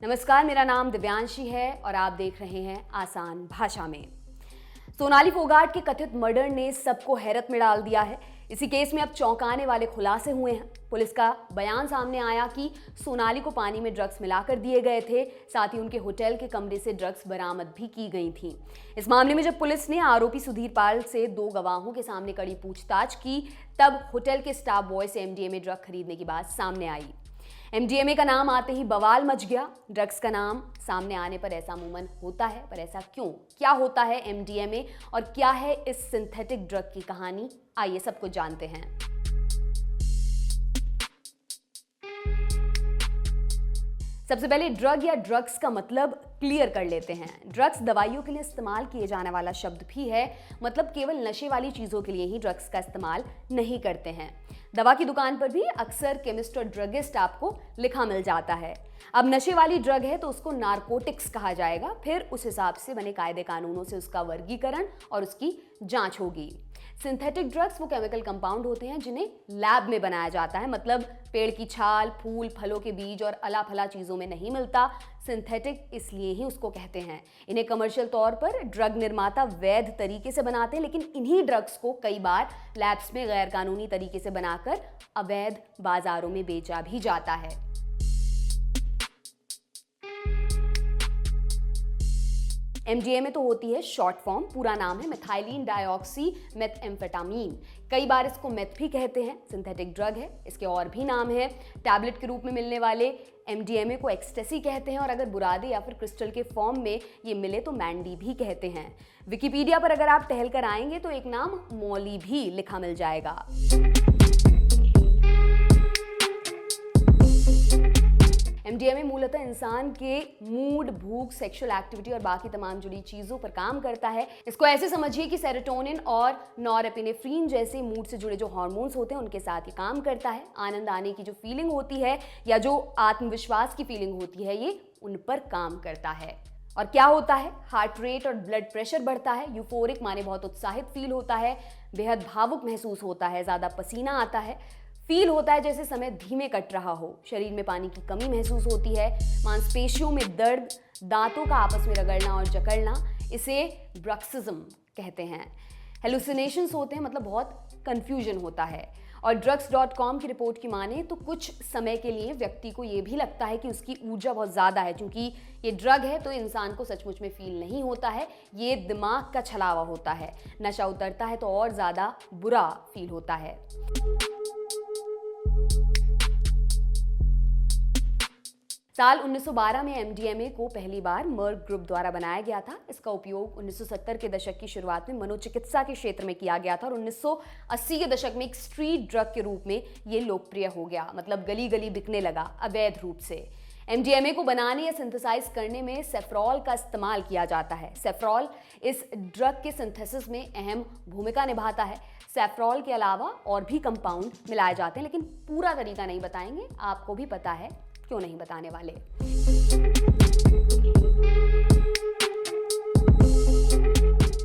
नमस्कार, मेरा नाम दिव्यांशी है और आप देख रहे हैं आसान भाषा में। सोनाली फोगाट के कथित मर्डर ने सबको हैरत में डाल दिया है। इसी केस में अब चौंकाने वाले खुलासे हुए हैं। पुलिस का बयान सामने आया कि सोनाली को पानी में ड्रग्स मिलाकर दिए गए थे, साथ ही उनके होटल के कमरे से ड्रग्स बरामद भी की गई थी। इस मामले में जब पुलिस ने आरोपी सुधीर पाल से 2 गवाहों के सामने कड़ी पूछताछ की, तब होटल के स्टाफ बॉय से एमडीएमए ड्रग खरीदने की बात सामने आई। एमडीएमए का नाम आते ही बवाल मच गया। ड्रग्स का नाम सामने आने पर ऐसा अमूमन होता है, पर ऐसा क्यों? क्या होता है एमडीएमए और क्या है इस सिंथेटिक ड्रग की कहानी? आइए सब कुछ जानते हैं। सबसे पहले ड्रग या ड्रग्स का मतलब क्लियर कर लेते हैं। ड्रग्स दवाइयों के लिए इस्तेमाल किए जाने वाला शब्द भी है, मतलब केवल नशे वाली चीजों के लिए ही ड्रग्स का इस्तेमाल नहीं करते हैं। दवा की दुकान पर भी अक्सर केमिस्ट और ड्रगिस्ट आपको लिखा मिल जाता है। अब नशे वाली ड्रग है तो उसको नारकोटिक्स कहा जाएगा, फिर उस हिसाब से बने कायदे कानूनों से उसका वर्गीकरण और उसकी जांच होगी। सिंथेटिक ड्रग्स वो केमिकल कंपाउंड होते हैं जिन्हें लैब में बनाया जाता है, मतलब पेड़ की छाल, फूल, फलों के बीज और अला फला चीज़ों में नहीं मिलता। सिंथेटिक इसलिए ही उसको कहते हैं। इन्हें कमर्शियल तौर पर ड्रग निर्माता वैध तरीके से बनाते हैं, लेकिन इन्हीं ड्रग्स को कई बार लैब्स में गैर कानूनी तरीके से बनाकर अवैध बाजारों में बेचा भी जाता है। एमडीएमए तो होती है शॉर्ट फॉर्म, पूरा नाम है मिथाइलिन डाइऑक्सी मेथएम्फेटामीन। कई बार इसको मेथ भी कहते हैं। सिंथेटिक ड्रग है, इसके और भी नाम है। टैबलेट के रूप में मिलने वाले एमडीएमए को एक्सटेसी कहते हैं और अगर बुरादे या फिर क्रिस्टल के फॉर्म में ये मिले तो मैंडी भी कहते हैं। विकिपीडिया पर अगर आप टहल कर आएंगे तो एक नाम मौली भी लिखा मिल जाएगा। एमडीएमए मूलतः इंसान के मूड, भूख, सेक्सुअल एक्टिविटी और बाकी तमाम जुड़ी चीज़ों पर काम करता है। इसको ऐसे समझिए कि सेरोटोनिन और नॉरएपिनेफ्रिन जैसे मूड से जुड़े जो हार्मोन्स होते हैं उनके साथ ये काम करता है। आनंद आने की जो फीलिंग होती है या जो आत्मविश्वास की फीलिंग होती है, ये उन पर काम करता है। और क्या होता है? हार्ट रेट और ब्लड प्रेशर बढ़ता है। यूफोरिक माने बहुत उत्साहित फील होता है, बेहद भावुक महसूस होता है, ज़्यादा पसीना आता है, फील होता है जैसे समय धीमे कट रहा हो, शरीर में पानी की कमी महसूस होती है, मांसपेशियों में दर्द, दांतों का आपस में रगड़ना और जकड़ना, इसे ब्रक्सिज्म कहते हैं। हेलुसिनेशंस होते हैं, मतलब बहुत कंफ्यूजन होता है। और drugs.com की रिपोर्ट की माने तो कुछ समय के लिए व्यक्ति को ये भी लगता है कि उसकी ऊर्जा बहुत ज़्यादा है। क्योंकि ये ड्रग है तो इंसान को सचमुच में फील नहीं होता है, ये दिमाग का छलावा होता है। नशा उतरता है तो और ज़्यादा बुरा फील होता है। साल 1912 में एमडीएमए को पहली बार मर्क ग्रुप द्वारा बनाया गया था। इसका उपयोग 1970 के दशक की शुरुआत में मनोचिकित्सा के क्षेत्र में किया गया था और 1980 के दशक में एक स्ट्रीट ड्रग के रूप में ये लोकप्रिय हो गया, मतलब गली गली बिकने लगा अवैध रूप से। एमडीएमए को बनाने या सिंथेसाइज करने में सेफ्रॉल का इस्तेमाल किया जाता है। सेफ्रॉल इस ड्रग के सिंथेसिस में अहम भूमिका निभाता है। सेफ्रॉल के अलावा और भी कंपाउंड मिलाए जाते हैं, लेकिन पूरा तरीका नहीं बताएंगे, आपको भी पता है क्यों नहीं बताने वाले।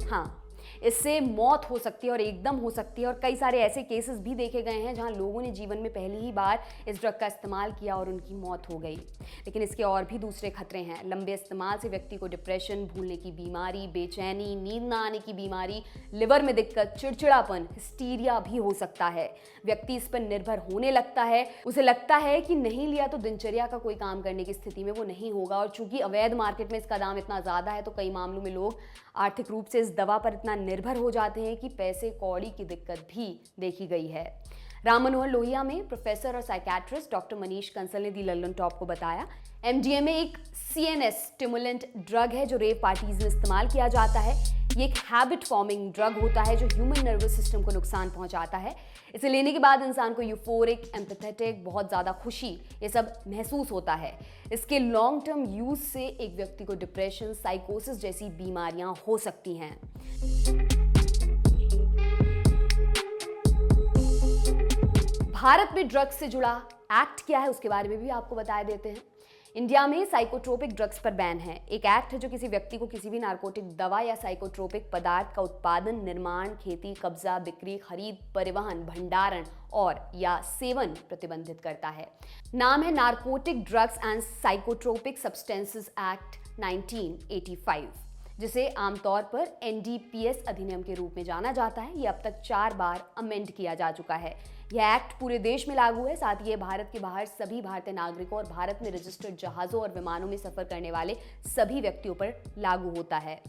हाँ, इससे मौत हो सकती है और एकदम हो सकती है और कई सारे ऐसे केसेस भी देखे गए हैं जहां लोगों ने जीवन में पहली ही बार इस ड्रग का इस्तेमाल किया और उनकी मौत हो गई। लेकिन इसके और भी दूसरे खतरे हैं। लंबे इस्तेमाल से व्यक्ति को डिप्रेशन, भूलने की बीमारी, बेचैनी, नींद ना आने की बीमारी, लिवर में दिक्कत, चिड़चिड़ापन, हिस्टीरिया भी हो सकता है। व्यक्ति इस पर निर्भर होने लगता है, उसे लगता है कि नहीं लिया तो दिनचर्या का कोई काम करने की स्थिति में वो नहीं होगा। और चूंकि अवैध मार्केट में इसका दाम इतना ज़्यादा है तो कई मामलों में लोग आर्थिक रूप से इस दवा पर इतना निर्भर हो जाते हैं कि पैसे कौड़ी की दिक्कत भी देखी गई है। राम मनोहर लोहिया में प्रोफेसर और साइकेट्रिस्ट डॉक्टर मनीष कंसल ने दी लल्लन टॉप को बताया, एमडीएमए एक सीएनएस स्टिमुलेंट ड्रग है जो रेव पार्टीज में इस्तेमाल किया जाता है। ये एक हैबिट फॉर्मिंग ड्रग होता है जो ह्यूमन नर्वस सिस्टम को नुकसान पहुंचाता है। इसे लेने के बाद इंसान को यूफोरिक, एम्पैथेटिक, बहुत ज़्यादा खुशी, ये सब महसूस होता है। इसके लॉन्ग टर्म यूज से एक व्यक्ति को डिप्रेशन, साइकोसिस जैसी बीमारियां हो सकती हैं। भारत में ड्रग्स से जुड़ा एक्ट क्या है उसके बारे में भी आपको बता देते हैं। इंडिया में साइकोट्रोपिक ड्रग्स पर बैन है। एक एक्ट है जो किसी व्यक्ति को किसी भी नार्कोटिक दवा या साइकोट्रोपिक पदार्थ का उत्पादन, निर्माण, खेती, कब्जा, बिक्री, खरीद, परिवहन, भंडारण और या सेवन प्रतिबंधित करता है। नाम है narcotic drugs and psychotropic substances act 1985, जिसे आमतौर पर एनडीपीएस अधिनियम के रूप में जाना जाता है। ये अब तक 4 बार अमेंड किया जा चुका है। यह एक्ट पूरे देश में लागू है, साथ ही ये भारत के बाहर सभी भारतीय नागरिकों और भारत में रजिस्टर्ड जहाजों और विमानों में सफर करने वाले सभी व्यक्तियों पर लागू होता है।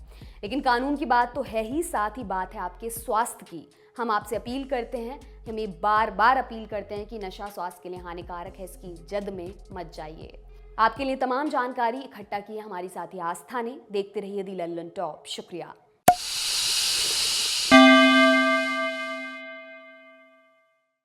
लेकिन कानून की बात तो है ही, साथ ही बात है आपके स्वास्थ्य की। हम आपसे अपील करते हैं, हम ये बार बार अपील करते हैं कि नशा स्वास्थ्य के लिए हानिकारक है, इसकी जद में मत जाइए। आपके लिए तमाम जानकारी इकट्ठा की है हमारी साथी आस्था ने। देखते रहिए दी लल्लन टॉप। शुक्रिया।